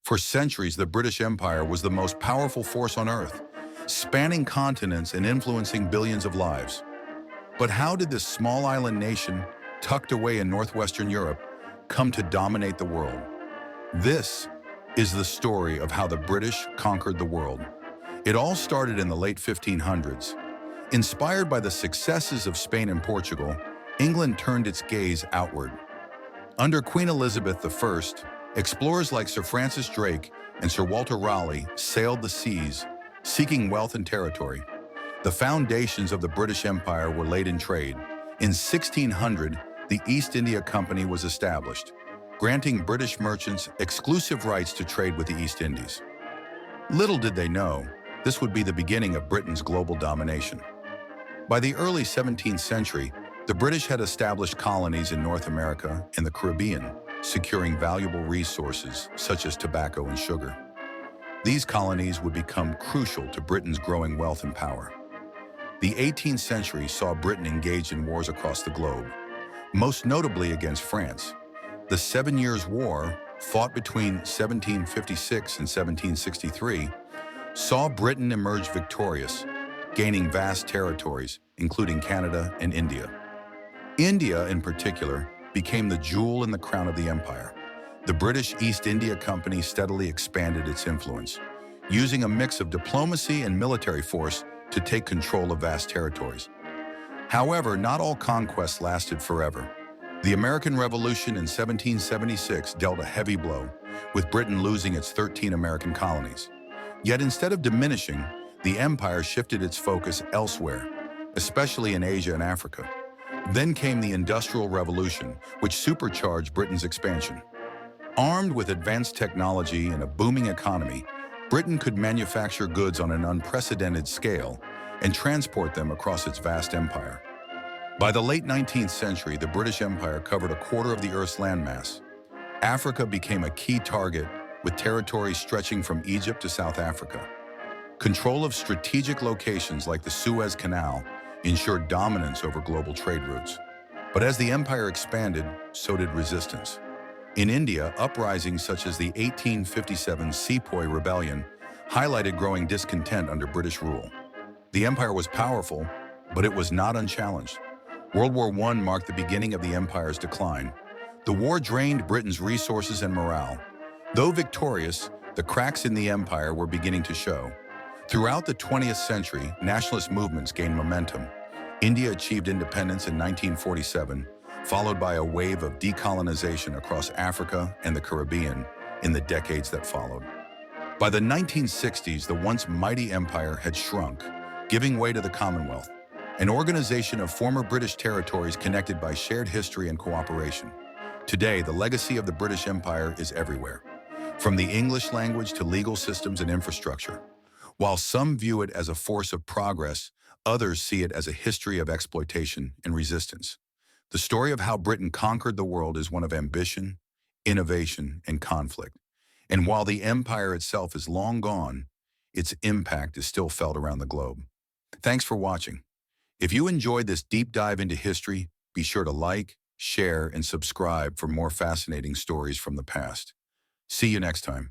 For centuries, the British Empire was the most powerful force on Earth, spanning continents and influencing billions of lives. But how did this small island nation, tucked away in northwestern Europe, come to dominate the world? This is the story of how the British conquered the world. It all started in the late 1500s. Inspired by the successes of Spain and Portugal, England turned its gaze outward. Under Queen Elizabeth I, explorers like Sir Francis Drake and Sir Walter Raleigh sailed the seas, seeking wealth and territory. The foundations of the British Empire were laid in trade. In 1600, the East India Company was established, granting British merchants exclusive rights to trade with the East Indies. Little did they know, this would be the beginning of Britain's global domination. By the early 17th century, the British had established colonies in North America and the Caribbean, securing valuable resources such as tobacco and sugar. These colonies would become crucial to Britain's growing wealth and power. The 18th century saw Britain engaged in wars across the globe, most notably against France. The 7 Years' War, fought between 1756 and 1763, saw Britain emerge victorious, gaining vast territories, including Canada and India. India, in particular, became the jewel in the crown of the empire. The British East India Company steadily expanded its influence, using a mix of diplomacy and military force to take control of vast territories. However, not all conquests lasted forever. The American Revolution in 1776 dealt a heavy blow, with Britain losing its 13 American colonies. Yet instead of diminishing, the empire shifted its focus elsewhere, especially in Asia and Africa. Then came the Industrial Revolution, which supercharged Britain's expansion. Armed with advanced technology and a booming economy, Britain could manufacture goods on an unprecedented scale and transport them across its vast empire. By the late 19th century, the British Empire covered a quarter of the Earth's landmass. Africa became a key target, with territories stretching from Egypt to South Africa. Control of strategic locations like the Suez Canal ensured dominance over global trade routes. But as the empire expanded, so did resistance. In India, uprisings such as the 1857 Sepoy Rebellion highlighted growing discontent under British rule. The empire was powerful, but it was not unchallenged. World War I marked the beginning of the empire's decline. The war drained Britain's resources and morale. Though victorious, the cracks in the empire were beginning to show. Throughout the 20th century, nationalist movements gained momentum. India achieved independence in 1947, followed by a wave of decolonization across Africa and the Caribbean in the decades that followed. By the 1960s, the once mighty empire had shrunk, giving way to the Commonwealth, an organization of former British territories connected by shared history and cooperation. Today, the legacy of the British Empire is everywhere, from the English language to legal systems and infrastructure. While some view it as a force of progress, others see it as a history of exploitation and resistance. The story of how Britain conquered the world is one of ambition, innovation, and conflict. And while the empire itself is long gone, its impact is still felt around the globe. Thanks for watching. If you enjoyed this deep dive into history, be sure to like, share, and subscribe for more fascinating stories from the past. See you next time.